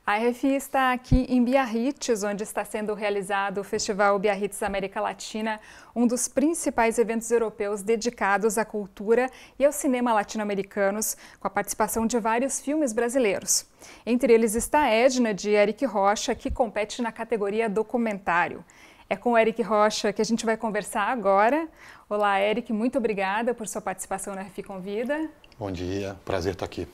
A RFI está aqui em Biarritz, onde está sendo realizado o Festival Biarritz América Latina, um dos principais eventos europeus dedicados à cultura e ao cinema latino-americanos, com a participação de vários filmes brasileiros. Entre eles está Edna, de Eric Rocha, que compete na categoria documentário. É com o Eric Rocha que a gente vai conversar agora. Olá, Eric, muito obrigada por sua participação na RFI Convida. Bom dia, prazer estar aqui.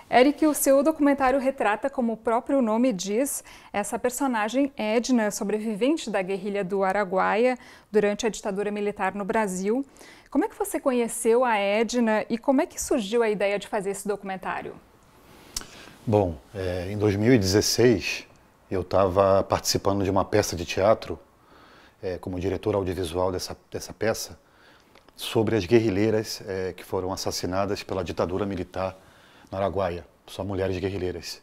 Eric, o seu documentário retrata, como o próprio nome diz, essa personagem Edna, sobrevivente da guerrilha do Araguaia durante a ditadura militar no Brasil. Como é que você conheceu a Edna e como é que surgiu a ideia de fazer esse documentário? Bom, em 2016 eu estava participando de uma peça de teatro como diretor audiovisual dessa peça sobre as guerrilheiras que foram assassinadas pela ditadura militar no Araguaia, só mulheres guerrilheiras.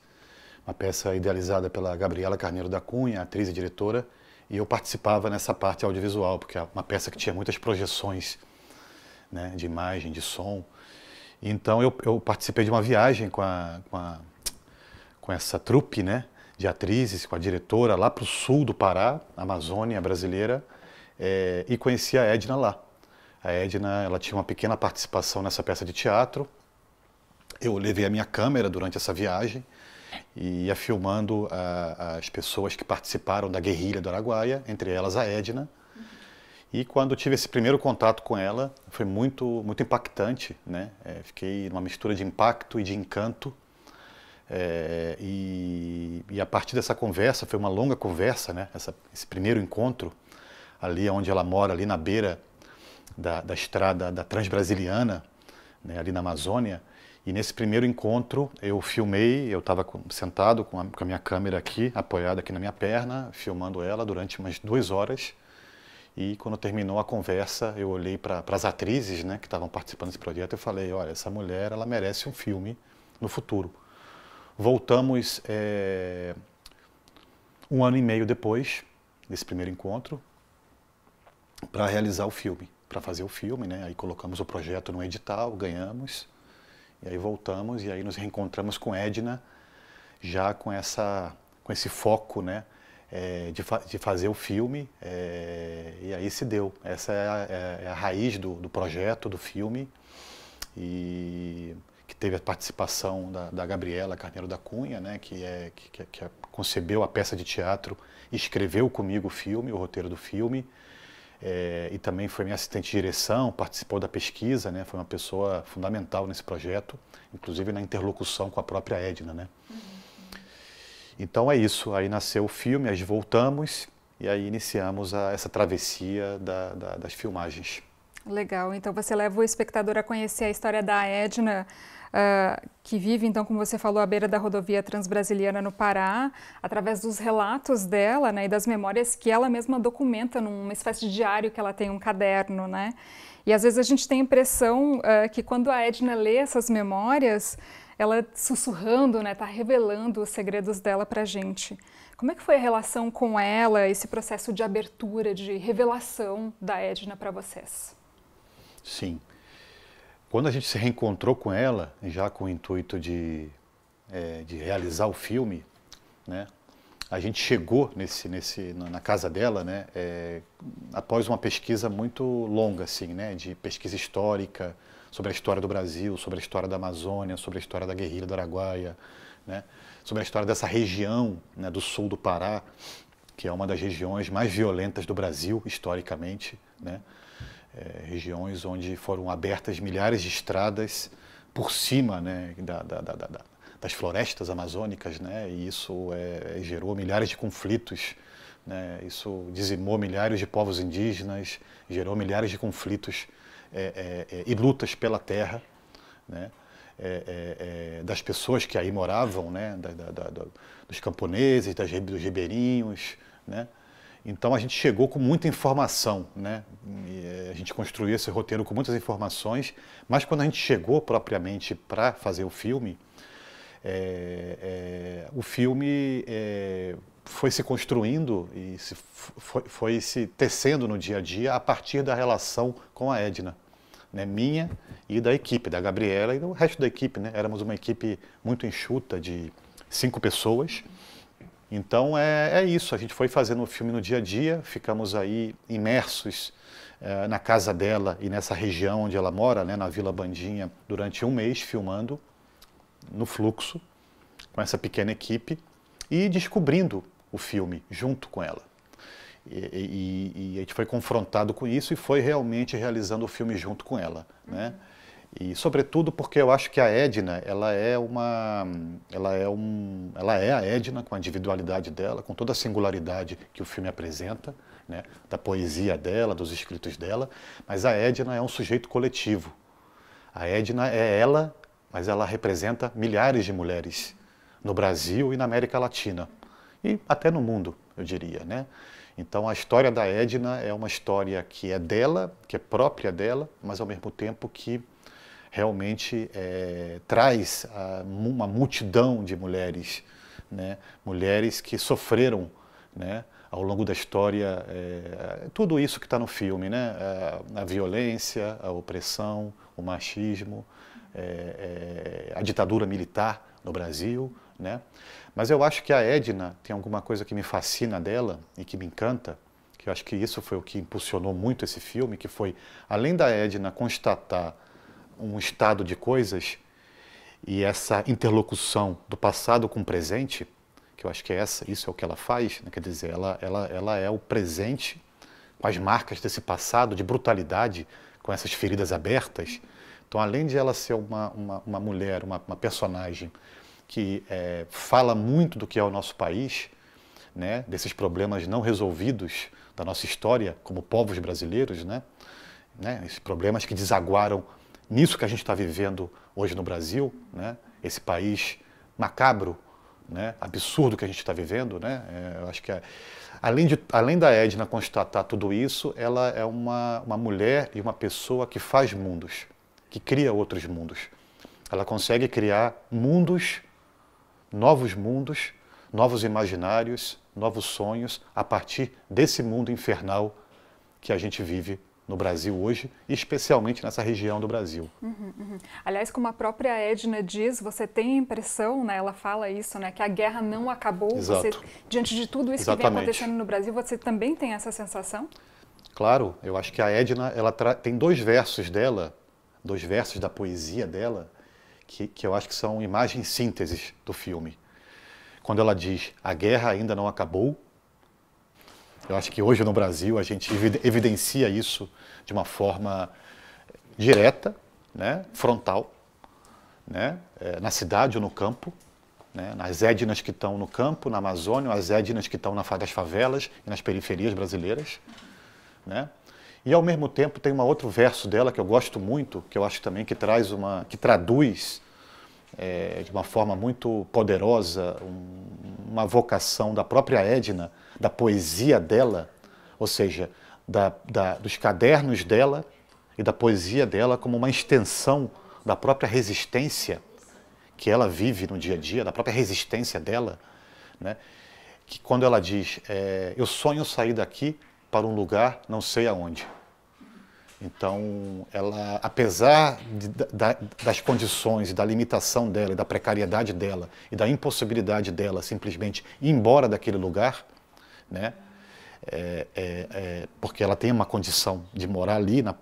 Uma peça idealizada pela Gabriela Carneiro da Cunha, atriz e diretora, e eu participava nessa parte audiovisual, porque é uma peça que tinha muitas projeções, né, de imagem, de som. Então eu participei de uma viagem com essa trupe, né, de atrizes, com a diretora, lá para o sul do Pará, Amazônia brasileira, e conheci a Edna lá. A Edna, ela tinha uma pequena participação nessa peça de teatro. Eu levei a minha câmera durante essa viagem e ia filmando as pessoas que participaram da guerrilha do Araguaia, entre elas a Edna. E quando tive esse primeiro contato com ela, foi muito impactante, né? Fiquei numa mistura de impacto e de encanto. E a partir dessa conversa, foi uma longa conversa, né? Esse primeiro encontro, ali onde ela mora, ali na beira da estrada da Transbrasiliana, né? Ali na Amazônia. E nesse primeiro encontro eu filmei, eu estava sentado com a minha câmera aqui, apoiada aqui na minha perna, filmando ela durante umas 2 horas. E quando terminou a conversa, eu olhei para as atrizes, né, que estavam participando desse projeto e falei, olha, essa mulher, ela merece um filme no futuro. Voltamos 1 ano e meio depois desse primeiro encontro para realizar o filme, para fazer o filme, né? Aí colocamos o projeto no edital, ganhamos. E aí voltamos e aí nos reencontramos com Edna, já com esse foco, né, de fazer o filme, e aí se deu. Essa é a raiz do projeto, do filme, e que teve a participação da Gabriela Carneiro da Cunha, né, que concebeu a peça de teatro e escreveu comigo o filme, o roteiro do filme. E também foi minha assistente de direção, participou da pesquisa, né? Foi uma pessoa fundamental nesse projeto, inclusive na interlocução com a própria Edna, né? Então é isso, aí nasceu o filme, aí voltamos e aí iniciamos essa travessia das filmagens. Legal, então você leva o espectador a conhecer a história da Edna, que vive, então, como você falou, à beira da rodovia Transbrasiliana no Pará, através dos relatos dela, né, e das memórias que ela mesma documenta numa espécie de diário que ela tem, um caderno, né? E às vezes a gente tem a impressão que quando a Edna lê essas memórias, ela sussurrando, né, tá revelando os segredos dela pra gente. Como é que foi a relação com ela, esse processo de abertura, de revelação da Edna para vocês? Sim. Quando a gente se reencontrou com ela, já com o intuito de realizar o filme, né, a gente chegou na casa dela, né, após uma pesquisa muito longa, assim, né, de pesquisa histórica, sobre a história do Brasil, sobre a história da Amazônia, sobre a história da guerrilha do Araguaia, né, sobre a história dessa região, né, do sul do Pará, que é uma das regiões mais violentas do Brasil, historicamente, né. Regiões onde foram abertas milhares de estradas por cima, né, das florestas amazônicas, né, e isso gerou milhares de conflitos, né, isso dizimou milhares de povos indígenas, gerou milhares de conflitos e lutas pela terra, né, das pessoas que aí moravam, né, dos camponeses, dos ribeirinhos, né. Então a gente chegou com muita informação, né? E a gente construiu esse roteiro com muitas informações, mas quando a gente chegou propriamente para fazer o filme foi se construindo e foi se tecendo no dia a dia a partir da relação com a Edna, né? Minha e da equipe, da Gabriela e do resto da equipe, né? Éramos uma equipe muito enxuta de 5 pessoas. Então é isso, a gente foi fazendo o filme no dia a dia, ficamos aí imersos na casa dela e nessa região onde ela mora, né, na Vila Bandinha, durante um mês filmando no fluxo, com essa pequena equipe e descobrindo o filme junto com ela. E a gente foi confrontado com isso e foi realmente realizando o filme junto com ela, né? E sobretudo porque eu acho que a Edna, ela é a Edna com a individualidade dela, com toda a singularidade que o filme apresenta, né, da poesia dela, dos escritos dela, mas a Edna é um sujeito coletivo. A Edna é ela, mas ela representa milhares de mulheres no Brasil e na América Latina e até no mundo, eu diria, né? Então a história da Edna é uma história que é dela, que é própria dela, mas ao mesmo tempo que realmente traz uma multidão de mulheres, né? Mulheres que sofreram, né, ao longo da história, tudo isso que está no filme, né? A violência, a opressão, o machismo, a ditadura militar no Brasil, né? Mas eu acho que a Edna tem alguma coisa que me fascina dela e que me encanta, que eu acho que isso foi o que impulsionou muito esse filme, que foi, além da Edna constatar um estado de coisas e essa interlocução do passado com o presente, que eu acho que isso é o que ela faz, né? Quer dizer, ela é o presente com as marcas desse passado de brutalidade, com essas feridas abertas. Então, além de ela ser uma mulher, uma personagem que fala muito do que é o nosso país, né? Desses problemas não resolvidos da nossa história como povos brasileiros, né? Esses problemas que desaguaram nisso que a gente está vivendo hoje no Brasil, né? Esse país macabro, né? Absurdo que a gente está vivendo, né? Eu acho que além da Edna constatar tudo isso, ela é uma mulher e uma pessoa que faz mundos, que cria outros mundos. Ela consegue criar mundos, novos imaginários, novos sonhos a partir desse mundo infernal que a gente vive no Brasil hoje, e especialmente nessa região do Brasil. Aliás, como a própria Edna diz, você tem a impressão, né, ela fala isso, né, que a guerra não acabou. Exato. Você, diante de tudo isso Exatamente. que vem acontecendo no Brasil, você também tem essa sensação? Claro, eu acho que a Edna, tem 2 versos dela, 2 versos da poesia dela, que eu acho que são imagens sínteses do filme. Quando ela diz, a guerra ainda não acabou, eu acho que hoje no Brasil a gente evidencia isso de uma forma direta, né, frontal, né, na cidade ou no campo, né, nas Ednas que estão no campo, na Amazônia, as Ednas que estão nas favelas e nas periferias brasileiras, né? E ao mesmo tempo tem um outro verso dela que eu gosto muito, que eu acho também que traduz de uma forma muito poderosa uma vocação da própria Edna, da poesia dela, ou seja, dos cadernos dela e da poesia dela como uma extensão da própria resistência que ela vive no dia a dia, da própria resistência dela, né? Que quando ela diz, eu sonho sair daqui para um lugar não sei aonde. Então, ela, apesar das condições e da limitação dela, e da precariedade dela, e da impossibilidade dela simplesmente ir embora daquele lugar, né? Porque ela tem uma condição de morar ali, né?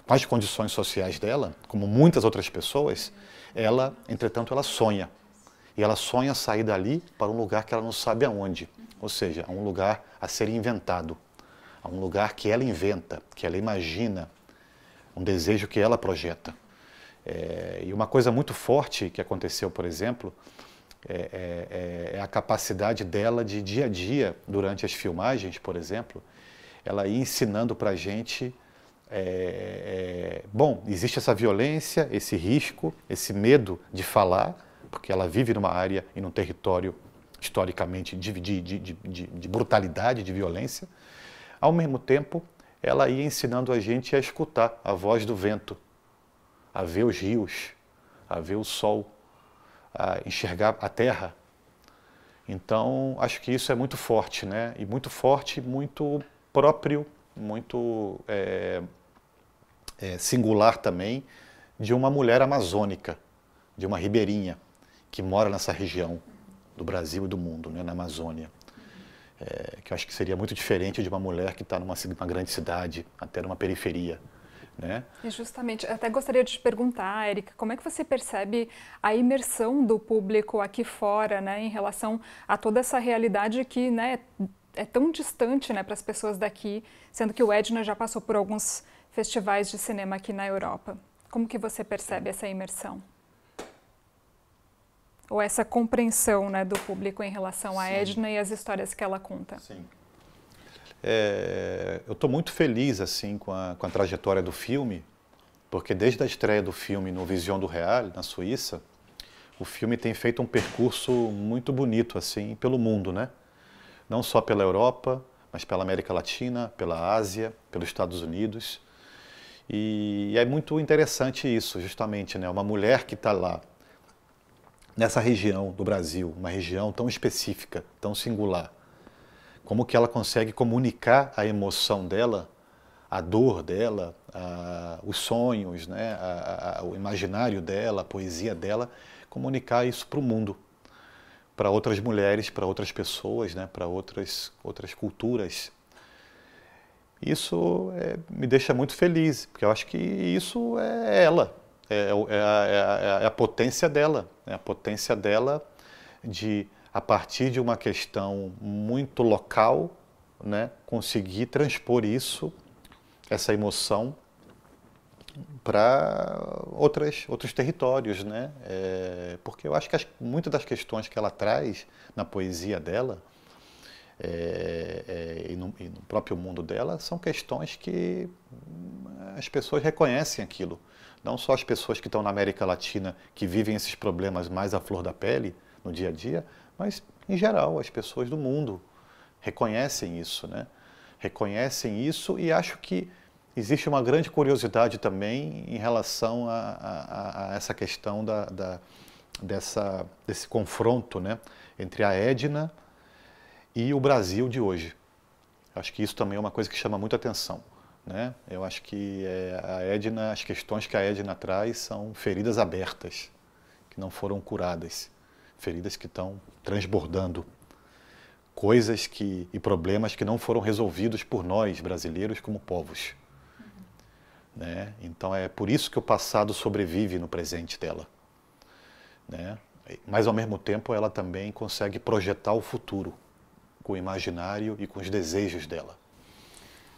Com as condições sociais dela, como muitas outras pessoas, ela, entretanto, ela sonha. E ela sonha sair dali para um lugar que ela não sabe aonde, ou seja, a um lugar a ser inventado. A um lugar que ela inventa, que ela imagina, um desejo que ela projeta. E uma coisa muito forte que aconteceu, por exemplo, é a capacidade dela de dia a dia, durante as filmagens, por exemplo, ela ir ensinando para a gente, bom, existe essa violência, esse risco, esse medo de falar, porque ela vive numa área e num território historicamente de brutalidade, de violência. Ao mesmo tempo, ela ia ensinando a gente a escutar a voz do vento, a ver os rios, a ver o sol, a enxergar a terra. Então, acho que isso é muito forte, né? E muito forte, muito próprio, muito singular também, de uma mulher amazônica, de uma ribeirinha, que mora nessa região do Brasil e do mundo, né, na Amazônia. Que eu acho que seria muito diferente de uma mulher que está numa grande cidade, até numa periferia. Né? E justamente, até gostaria de te perguntar, Érica, como é que você percebe a imersão do público aqui fora, né, em relação a toda essa realidade que, né, é tão distante, né, para as pessoas daqui, sendo que o Edna já passou por alguns festivais de cinema aqui na Europa. Como que você percebe essa imersão? Ou essa compreensão, né, do público em relação a Edna e as histórias que ela conta? Sim. Eu estou muito feliz assim, com a trajetória do filme, porque desde a estreia do filme no Vision do Real, na Suíça, o filme tem feito um percurso muito bonito assim, pelo mundo, né? Não só pela Europa, mas pela América Latina, pela Ásia, pelos Estados Unidos. E é muito interessante isso, justamente, né? Uma mulher que está lá, nessa região do Brasil, uma região tão específica, tão singular, como que ela consegue comunicar a emoção dela, a dor dela, os sonhos, né? O imaginário dela, a poesia dela, comunicar isso para o mundo, para outras mulheres, para outras pessoas, né? Para outras culturas. Isso me deixa muito feliz, porque eu acho que isso é ela, é a potência dela, é a potência dela de, a partir de uma questão muito local, né, conseguir transpor isso, essa emoção, para outros territórios, né? Porque eu acho que muitas das questões que ela traz na poesia dela e no próprio mundo dela são questões que as pessoas reconhecem aquilo. Não só as pessoas que estão na América Latina, que vivem esses problemas mais à flor da pele no dia a dia, mas, em geral, as pessoas do mundo reconhecem isso, né? Reconhecem isso, e acho que existe uma grande curiosidade também em relação a essa questão desse confronto, né, entre a Edna e o Brasil de hoje. Acho que isso também é uma coisa que chama muita atenção, né? Eu acho que a Edna, as questões que a Edna traz são feridas abertas, que não foram curadas, feridas que estão transbordando, coisas e problemas que não foram resolvidos por nós, brasileiros, como povos. Né? Então é por isso que o passado sobrevive no presente dela. Né? Mas ao mesmo tempo ela também consegue projetar o futuro com o imaginário e com os desejos dela.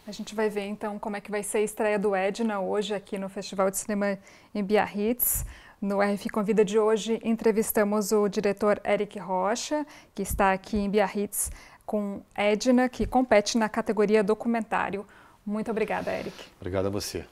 A gente vai ver então como é que vai ser a estreia do Edna hoje aqui no Festival de Cinema em Biarritz. No RF Convida de hoje entrevistamos o diretor Éric Rocha, que está aqui em Biarritz com Edna, que compete na categoria documentário. Muito obrigada, Éric. Obrigado a você.